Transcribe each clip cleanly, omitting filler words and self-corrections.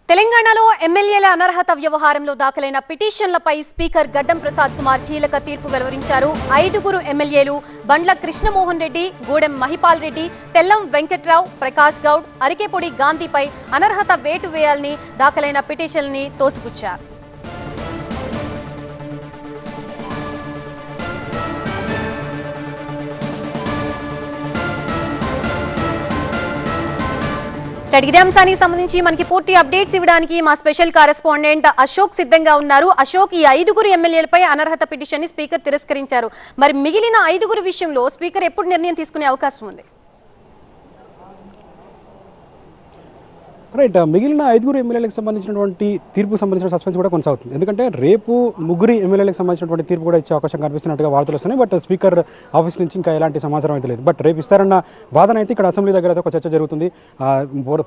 తెలంగాణలో ఎమ్మెల్యేల అనర్హత వ్యవహారంలో దాఖలైన పిటిషన్లపై స్పీకర్ గడ్డం ప్రసాద్ కుమార్ కీలక తీర్పు వెలువరించారు. 5గురు ఎమ్మెల్యేలు బండ్ల కృష్ణమోహన్ రెడ్డి, గూడెం మహిపాల్ రెడ్డి, తెల్లం వెంకట్రావు, ప్రకాష్ గౌడ్, అరికెపొడి గాంధీపై అనర్హత వేటు వేయాలని దాఖలైన పిటిషన్లని తోసిపుచ్చారు. ఇదే అంశానికి సంబంధించి మనకి పూర్తి అప్డేట్స్ ఇవ్వడానికి మా స్పెషల్ కరెస్పాండెంట్ అశోక్ సిద్ధంగా ఉన్నారు. అశోక్, ఈ 5గురు ఎమ్మెల్యేలపై అనర్హత పిటిషన్ ని స్పీకర్ తిరస్కరించారు. మరి మిగిలిన 5గురు విషయంలో స్పీకర్ ఎప్పుడు నిర్ణయం తీసుకునే అవకాశం ఉంది? రైట్, మిగిలిన 5గురు ఎమ్మెల్యేలకు సంబంధించినటువంటి తీర్పుకు సంబంధించిన సస్పెన్స్ కూడా కొనసాగుతుంది. ఎందుకంటే రేపు 3 ఎమ్మెల్యేలకు సంబంధించినటువంటి తీర్పు కూడా ఇచ్చే అవకాశం కనిపిస్తున్నట్టుగా వార్తలు వస్తున్నాయి. బట్ స్పీకర్ ఆఫీస్ నుంచి ఇంకా ఎలాంటి సమాచారం అయితే లేదు. బట్ రేపు ఇస్తారన్న వాదన అయితే ఇక్కడ అసెంబ్లీ దగ్గర అయితే ఒక చర్చ జరుగుతుంది.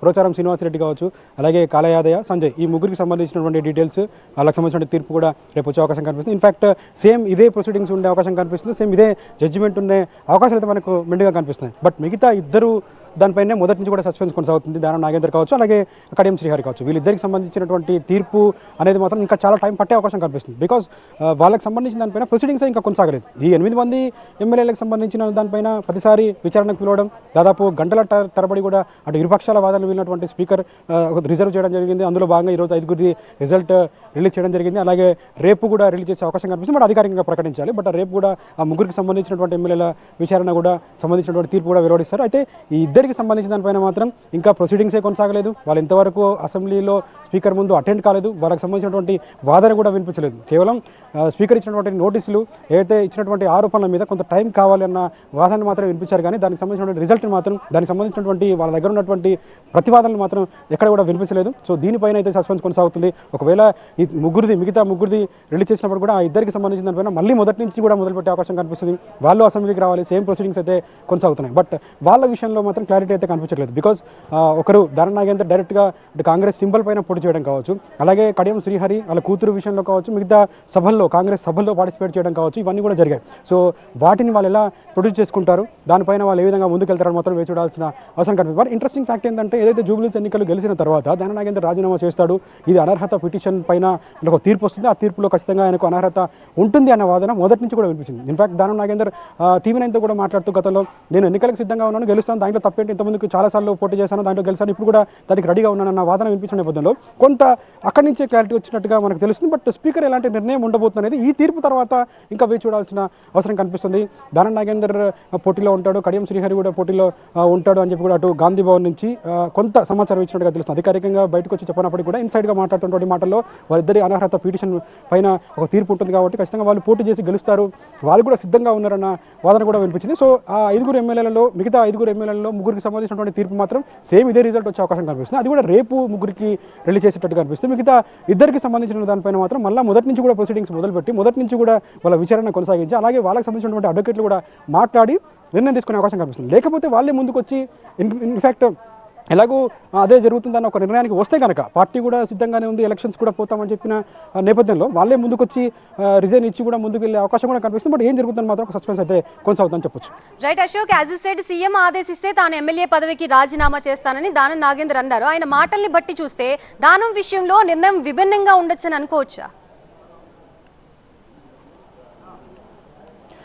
పోచారం శ్రీనివాసరెడ్డి కావచ్చు, అలాగే కాలయాదయ్య, సంజయ్, ఈ 3కి సంబంధించినటువంటి డీటెయిల్స్, వాళ్ళకి సంబంధించిన తీర్పు కూడా రేపు వచ్చే అవకాశం కనిపిస్తుంది. ఇన్ఫాక్ట్ సేమ్ ఇదే ప్రొసీడింగ్స్ ఉండే అవకాశం కనిపిస్తుంది, సేమ్ ఇదే జడ్జిమెంట్ ఉండే అవకాశాలు అయితే మనకు మెండుగా కనిపిస్తున్నాయి. బట్ మిగతా ఇద్దరు దానిపైనే మొదటి నుంచి కూడా సస్పెన్స్ కొనసాగుతుంది. దానం నాగేందర్ కావచ్చు, అలాగే కడియం శ్రీహరి కావచ్చు. వీళ్ళిద్దరికి సంబంధించినటువంటి తీర్పు అనేది మాత్రం ఇంకా చాలా టైం పట్టే అవకాశం కనిపిస్తుంది. బికాస్ వాళ్ళకి సంబంధించిన దానిపైన ప్రొసీడింగ్స్ ఇంకా కొనసాగలేదు. ఈ 8 మంది ఎమ్మెల్యేలకు సంబంధించిన దానిపైన ప్రతిసారి విచారణకు పిలవడం, దాదాపు గంటల తరబడి కూడా అటు ఇరుపక్షాల వాదనలు వెళ్ళినటువంటి స్పీకర్ రిజర్వ్ చేయడం జరిగింది. అందులో భాగంగా ఈరోజు 5గురిది రిజల్ట్ రిలీజ్ చేయడం జరిగింది. అలాగే రేపు కూడా రిలీజ్ చేసే అవకాశం కనిపిస్తుంది. బట్ అధికారికంగా ప్రకటించాలి. బట్ రేపు కూడా ఆ 3కి సంబంధించినటువంటి ఎమ్మెల్యేల విచారణ కూడా సంబంధించినటువంటి తీర్పు కూడా వెలువడిస్తారు. అయితే ఈ ఇద్దరికి సంబంధించిన దానిపైన మాత్రం ఇంకా ప్రొసీడింగ్సే కొనసాగలేదు. వాళ్ళు ఇంతవరకు అసెంబ్లీలో స్పీకర్ ముందు అటెండ్ కాలేదు. వాళ్ళకి సంబంధించినటువంటి వాదన కూడా వినిపించలేదు. కేవలం స్పీకర్ ఇచ్చినటువంటి నోటీసులు, ఏదైతే ఇచ్చినటువంటి ఆరోపణల మీద కొంత టైం కావాలి అన్న వాదన మాత్రం వినిపించారు. కానీ దానికి సంబంధించినటువంటి రిజల్ట్ని మాత్రం, దానికి సంబంధించినటువంటి వాళ్ళ దగ్గర ఉన్నటువంటి ప్రతివాదనలు మాత్రం ఎక్కడ కూడా వినిపించలేదు. సో దీనిపైన అయితే సస్పెన్స్ కొనసాగుతుంది. ఒకవేళ ఈ మిగతా ముగ్గురిది రిలీజ్ చేసినప్పుడు కూడా ఆ ఇద్దరికి సంబంధించిన దానిపైన మళ్ళీ మొదటి నుంచి కూడా మొదలుపెట్టే అవకాశం కనిపిస్తుంది. వాళ్ళు అసెంబ్లీకి రావాలి, సేమ్ ప్రొసీడింగ్స్ అయితే కొనసాగుతున్నాయి. బట్ వాళ్ళ విషయంలో మాత్రం క్లారిటీ అయితే కనిపించట్లేదు. బికాజ్ ఒకరు దానం నాగేందర్ డైరెక్ట్గా కాంగ్రెస్ సింబల్ పైన పోటీ చేయడం కావచ్చు, అలాగే కడియం శ్రీహరి వాళ్ళ కూతురు విషయంలో కావచ్చు, మిగతా సభల్లో కాంగ్రెస్ సభల్లో పార్టిసిపేట్ చేయడం కావచ్చు, ఇవన్నీ కూడా జరిగాయి. సో వాటిని వాళ్ళు ఎలా ప్రొడ్యూస్ చేసుకుంటారు, దానిపైన వాళ్ళు ఏ విధంగా ముందుకెళ్తారని మాత్రం వేచి చూడాల్సిన అవసరం కనిపిస్తుంది. బట్ ఇంట్రెస్టింగ్ ఫ్యాక్ట్ ఏంటంటే, ఏదైతే జూబ్లీస్ ఎన్నికలు గెలిచిన తర్వాత దానం నాగేందర్ రాజీనామా చేస్తాడు, ఇది అనర్హత పిటిషన్ పైన ఒక తీర్పు వస్తుంది. ఆ తీర్పులో ఖచ్చితంగా ఆయనకు అనర్హత ఉంటుంది అన్న వాదన మొదటి నుంచి కూడా వినిపించింది. ఇన్ఫాక్ట్ దానం నాగేందర్ TV9తో కూడా మాట్లాడుతూ, గతంలో నేను ఎన్నికలకు సిద్ధంగా ఉన్నాను, గెలుస్తాను, దాంట్లో తప్పేంటి, ఇంతమందికి చాలాసార్లు పోటీ చేశాను, దాంట్లో గెలిచాను, ఇప్పుడు కూడా దానికి రెడీగా ఉన్నానన్న వాదన వినిపించిన నేపథ్యంలో కొంత అక్కడి నుంచే క్లారిటీ వచ్చినట్టుగా మనకు తెలుస్తుంది. బట్ స్పీకర్ ఎలాంటి నిర్ణయం ఉండబోతుంది అనేది ఈ తీర్పు తర్వాత ఇంకా వేచి చూడాల్సిన అవసరం కనిపిస్తుంది. దానం నాగేందర్ పోటీలో ఉంటాడు, కడియం శ్రీహరి కూడా పోటీలో ఉంటాడు అని చెప్పి కూడా అటు గాంధీ భవన్ నుంచి కొంత సమాచారం ఇచ్చినట్టుగా తెలుస్తుంది. అధికారికంగా బయటకు వచ్చి చెప్పినప్పటికీ కూడా ఇన్సైడ్గా మాట్లాడుతున్నటువంటి మాటల్లో వారిద్దరి అనర్హత పిటిషన్ పైన ఒక తీర్పు ఉంటుంది కాబట్టి ఖచ్చితంగా వాళ్ళు పోటీ చేసి గెలుస్తారు, వాళ్ళు కూడా సిద్ధంగా ఉన్నారన్న వాదన కూడా వినిపించింది. సో ఆ 5గురు ఎమ్మెల్యేలలో, మిగతా 5గురు ఎమ్మెల్యేలలో 3కి సంబంధించినటువంటి తీర్పు మాత్రం సేమ్ ఇదే రిజల్ట్ వచ్చే అవకాశం కనిపిస్తుంది. అది కూడా రేపు 3కి రిలీజ్ చేసేటట్టు కనిపిస్తుంది. మిగతా ఇద్దరికి సంబంధించిన దానిపైన మాత్రం మళ్ళీ మొదటి నుంచి కూడా ప్రొసీడింగ్స్ మొదలుపెట్టి మొదటి నుంచి కూడా వాళ్ళ విచారణ కొనసాగించి, అలాగే వాళ్ళకి సంబంధించినటువంటి అడ్వకేట్లు కూడా మాట్లాడి నిర్ణయం తీసుకునే అవకాశం కనిపిస్తుంది. లేకపోతే వాళ్ళే ముందుకు వచ్చి ఇన్ఫ్యాక్ట్ ఎలాగో అదే జరుగుతుందన్న ఒక నిర్ణయానికి వస్తే కనుక, పార్టీ కూడా సిద్ధంగానే ఉంది, ఎలక్షన్స్ కూడా పోతామని చెప్పిన నేపథ్యంలో వాళ్ళే ముందుకు వచ్చి రిజైన్ ఇచ్చి కూడా ముందుకు వెళ్ళే అవకాశం కూడా కనిపిస్తుంది. బట్ ఏం జరుగుతుందని మాత్రం ఒక సస్పెన్స్ అయితే కొనసాగుతుందని చెప్పొచ్చు. Right Ashok, as you said, CM ఆదేశిస్తే తాను ఎమ్మెల్యే పదవికి రాజీనామా చేస్తానని దానం నాగేందర్ అన్నారు. ఆయన మాటల్ని బట్టి చూస్తే దానం విషయంలో నిర్ణయం విభిన్నంగా ఉండొచ్చని అనుకోవచ్చా?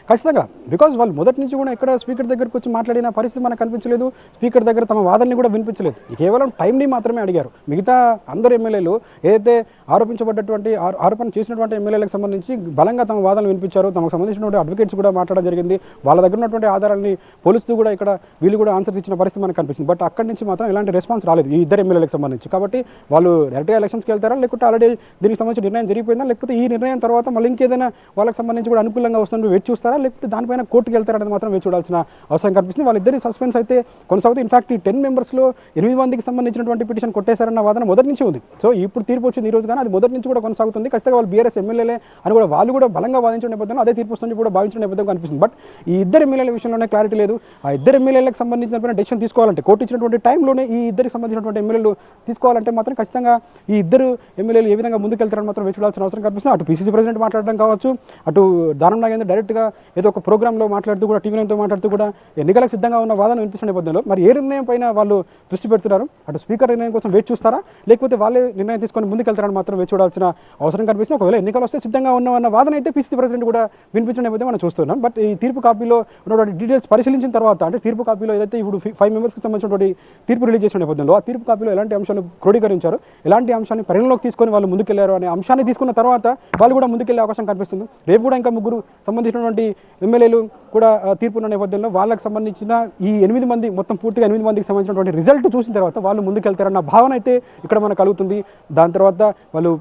ఖచ్చితంగా, బికాజ్ వాళ్ళు మొదటి నుంచి కూడా ఎక్కడ స్పీకర్ దగ్గరకు వచ్చి మాట్లాడిన పరిస్థితి మనకు కనిపించలేదు. స్పీకర్ దగ్గర తమ వాదనని కూడా వినిపించలేదు. కేవలం టైంని మాత్రమే అడిగారు. మిగతా అందరు ఎమ్మెల్యేలు ఏదైతే ఆరోపించబడ్డటువంటి ఆరోపణ చేసినటువంటి ఎమ్మెల్యేలకు సంబంధించి బలంగా తమ వాదనలు వినిపించారు. తమకు సంబంధించినటువంటి అడ్వకేట్స్ కూడా మాట్లాడడం జరిగింది. వాళ్ళ దగ్గర ఉన్నటువంటి ఆధారాలని పోలుస్తూ కూడా ఇక్కడ వీళ్ళు కూడా ఆన్సర్స్ ఇచ్చిన పరిస్థితి మనకు కనిపిస్తుంది. బట్ అక్కడి నుంచి మాత్రం ఎలాంటి రెస్పాన్స్ రాలేదు ఈ ఇద్దరు ఎమ్మెల్యేలకు సంబంధించి. కాబట్టి వాళ్ళు డైరెక్ట్గా ఎలక్షన్స్కి వెళ్తారా, లేకపోతే ఆల్రెడీ దీనికి సంబంధించి నిర్ణయం జరిగిపోయిందా, లేకపోతే ఈ నిర్ణయం తర్వాత మళ్ళీ ఇంకేదైనా వాళ్ళకి సంబంధించి కూడా అనుకూలంగా వస్తుందని వెయిట్ చూస్తారా, లేకపోతే దానిపైన కోర్టుకు వెళ్తారనేది మాత్రం వేచి చూడాల్సిన అవసరం కనిపిస్తుంది. వాళ్ళిద్దరి సస్పెన్స్ అయితే కొనసాగుతుంది. ఇన్ఫాక్ట్ ఈ 10 మెంబర్స్లో 8 మందికి సంబంధించినటువంటి పిటిషన్ కొట్టేశారన్న వాదన మొదటి నుంచి ఉంది. సో ఇప్పుడు తీర్పు వచ్చింది ఈ రోజు, కానీ అది మొదటి నుంచి కూడా కొనసాగుతుంది. ఖచ్చితంగా వాళ్ళు బీఆర్ఎస్ ఎమ్మెల్యేలే అని కూడా వాళ్ళు కూడా బలంగా వాదించిన నేపథ్యంలో అదే తీర్పు వస్తుంది కూడా భావించిన నేపథ్యం కనిపిస్తుంది. బట్ ఈ ఇద్దరు ఎమ్మెల్యేల విషయంలోనే క్లారిటీ లేదు. ఆ ఇద్దరు ఎమ్మెల్యేలకు సంబంధించిన డెసిషన్ తీసుకోవాలంటే, కోర్టు ఇచ్చినటువంటి టైంలోనే ఈ ఇద్దరికి సంబంధించినటువంటి ఎమ్మెల్యేలు తీసుకోవాలంటే మాత్రం ఖచ్చితంగా ఈ ఇద్దరు ఎమ్మెల్యేలు ఏ విధంగా ముందుకెళ్తారని మాత్రం వేచి చూడాల్సిన అవసరం కనిపిస్తుంది. అటు PCC ప్రెసిడెంట్ మాట్లాడడం కావచ్చు, అటు దానం నాగేందర్ డైరెక్ట్గా ఏదో ఒక ప్రోగ్రాంలో మాట్లాడుతూ కూడా టీవీ నైన్తో మాట్లాడుతూ కూడా ఎన్నికలకు సిద్ధంగా ఉన్న వాదన వినిపిస్తున్న నేపథ్యంలో మరి ఏ నిర్ణయం పైన వాళ్ళు దృష్టి పెడుతున్నారు? అటు స్పీకర్ నిర్ణయం కోసం వేచి చూస్తారా, లేకపోతే వాళ్ళే నిర్ణయం తీసుకొని ముందుకెళ్తారని మాత్రం వేచి చూడాల్సిన అవసరం కనిపిస్తుంది. ఒకవేళ ఎన్నికలు వస్తే సిద్ధంగా ఉన్న వాదన అయితే పిసిసి ప్రెసిడెంట్ కూడా వినిపించిన నేపథ్యం మనం చూస్తున్నాం. బట్ ఈ తీర్పు కాపీలో ఉన్నటువంటి డీటెయిల్స్ పరిశీలించిన తర్వాత, అంటే తీర్పు కాపీలో ఏదైతే ఇప్పుడు 5 మెంబర్స్కి సంబంధించినటువంటి తీర్పు రిలీజ్ చేసిన నేపథ్యంలో ఆ తీర్పు కాపీలో ఎలాంటి అంశాలు క్రోడీకరించారు, ఎలాంటి అంశాన్ని పరిగణలోకి తీసుకొని వాళ్ళు ముందుకెళ్లారు అనే అంశాన్ని తీసుకున్న తర్వాత వాళ్ళు కూడా ముందుకెళ్లే అవకాశం కనిపిస్తుంది. రేపు కూడా ఇంకా 3 సంబంధించినటువంటి ఎమ్మెల్యేలు కూడా తీర్పు ఉన్న నేపథ్యంలో వాళ్ళకి సంబంధించిన ఈ 8 మంది, మొత్తం పూర్తిగా 8 మందికి సంబంధించినటువంటి రిజల్ట్ చూసిన తర్వాత వాళ్ళు ముందుకెళ్తారన్న భావన అయితే ఇక్కడ మనకు కలుగుతుంది. దాని తర్వాత వాళ్ళు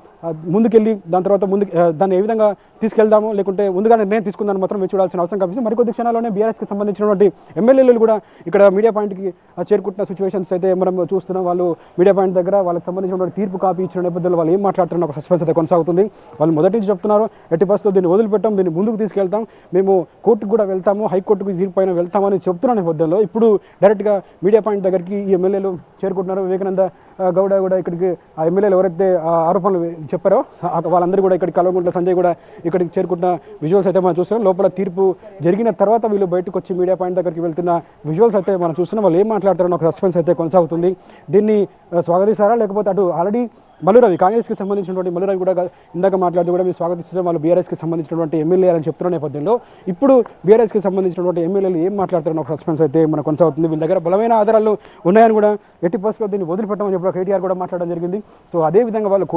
ముందుకెళ్ళి దాన్ని ఏ విధంగా తీసుకెళ్దాము, లేకుంటే ముందుగా నిర్ణయం తీసుకుందాన్ని మాత్రం వేచి చూడాల్సిన అవసరం కనిపిస్తుంది. మరికొద్ది క్షణాల్లోనే బీఆర్ఎస్కి సంబంధించినటువంటి ఎమ్మెల్యేలు కూడా ఇక్కడ మీడియా పాయింట్కి చేరుకుంటున్న సిచ్యువేషన్స్ అయితే మనం చూస్తున్నాం. వాళ్ళు మీడియా పాయింట్ దగ్గర వాళ్ళకి సంబంధించినటువంటి తీర్పు కాపీ ఇచ్చిన నేపథ్యంలో వాళ్ళు ఏం మాట్లాడుతున్న ఒక సస్పెన్స్ అయితే కొనసాగుతుంది. వాళ్ళు మొదటి నుంచి చెప్తున్నారు, ఎట్టి పరిస్థితుల్లో దీన్ని వదిలిపెట్టాం, దీన్ని ముందుకు తీసుకెళ్తాం, మేము కోర్టుకు కూడా వెళ్తాము, హైకోర్టుకు తీర్పు పైన వెళ్తామని చెప్తున్న నేపథ్యంలో ఇప్పుడు డైరెక్ట్గా మీడియా పాయింట్ దగ్గరికి ఈ ఎమ్మెల్యేలు చేరుకుంటున్నారు. వివేకానంద గౌడ కూడా ఇక్కడికి, ఆ ఎమ్మెల్యేలు ఎవరైతే ఆరోపణలు చెప్పారో వాళ్ళందరూ కూడా ఇక్కడికి, కల్వకుంట్ల సంజయ్ కూడా ఇక్కడికి చేరుకుంటున్న విజువల్స్ అయితే మనం చూస్తున్నాం. లోపల తీర్పు జరిగిన తర్వాత వీళ్ళు బయటకు వచ్చి మీడియా పాయింట్ దగ్గరికి వెళ్తున్న విజువల్స్ అయితే మనం చూస్తున్నాం. వాళ్ళు ఏం మాట్లాడతారని ఒక సస్పెన్స్ అయితే కొనసాగుతుంది. దీన్ని స్వాగతిస్తారా, లేకపోతే అటు ఆల్రెడీ మల్లురవి, కాంగ్రెస్కి సంబంధించినటువంటి మల్లురవి కూడా ఇందాక మాట్లాడుతూ కూడా మీరు స్వాగతిస్తున్నారు, వాళ్ళు బీఆర్ఎస్కి సంబంధించినటువంటి ఎమ్మెల్యే అని చెప్తున్న నేపథ్యంలో ఇప్పుడు బీఆర్ఎస్కి సంబంధించినటువంటి ఎమ్మెల్యేలు ఏం మాట్లాడుతారని ఒక సస్పెన్స్ అయితే మనకు కొనసాగుతుంది. వీళ్ళ దగ్గర బలమైన ఆధారాలు ఉన్నాయని కూడా ఎట్టి పరిస్థితుల్లో దీన్ని వదిలిపెట్టమని చెప్పి కేటీఆర్ కూడా మాట్లాడడం జరిగింది. సో అదేవిధంగా వాళ్ళు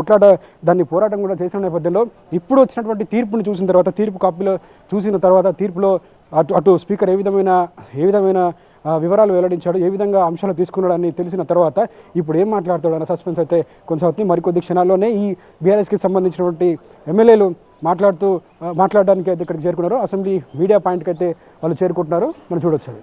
దాన్ని పోరాటం కూడా చేసిన నేపథ్యంలో ఇప్పుడు వచ్చినటువంటి తీర్పుని చూసిన తర్వాత, తీర్పు కాపీలో చూసిన తర్వాత, తీర్పులో అటు స్పీకర్ ఏ విధమైన వివరాలు వెల్లడించాడు, ఏ విధంగా అంశాలు తీసుకున్నాడని తెలిసిన తర్వాత ఇప్పుడు ఏం మాట్లాడతాడు అన్న సస్పెన్స్ అయితే కొనసాగుతుంది. మరికొద్ది క్షణాల్లోనే ఈ బీఆర్ఎస్కి సంబంధించినటువంటి ఎమ్మెల్యేలు మాట్లాడడానికి అయితే ఇక్కడికి చేరుకున్నారు. అసెంబ్లీ మీడియా పాయింట్కి అయితే వాళ్ళు చేరుకుంటున్నారు, మనం చూడొచ్చు.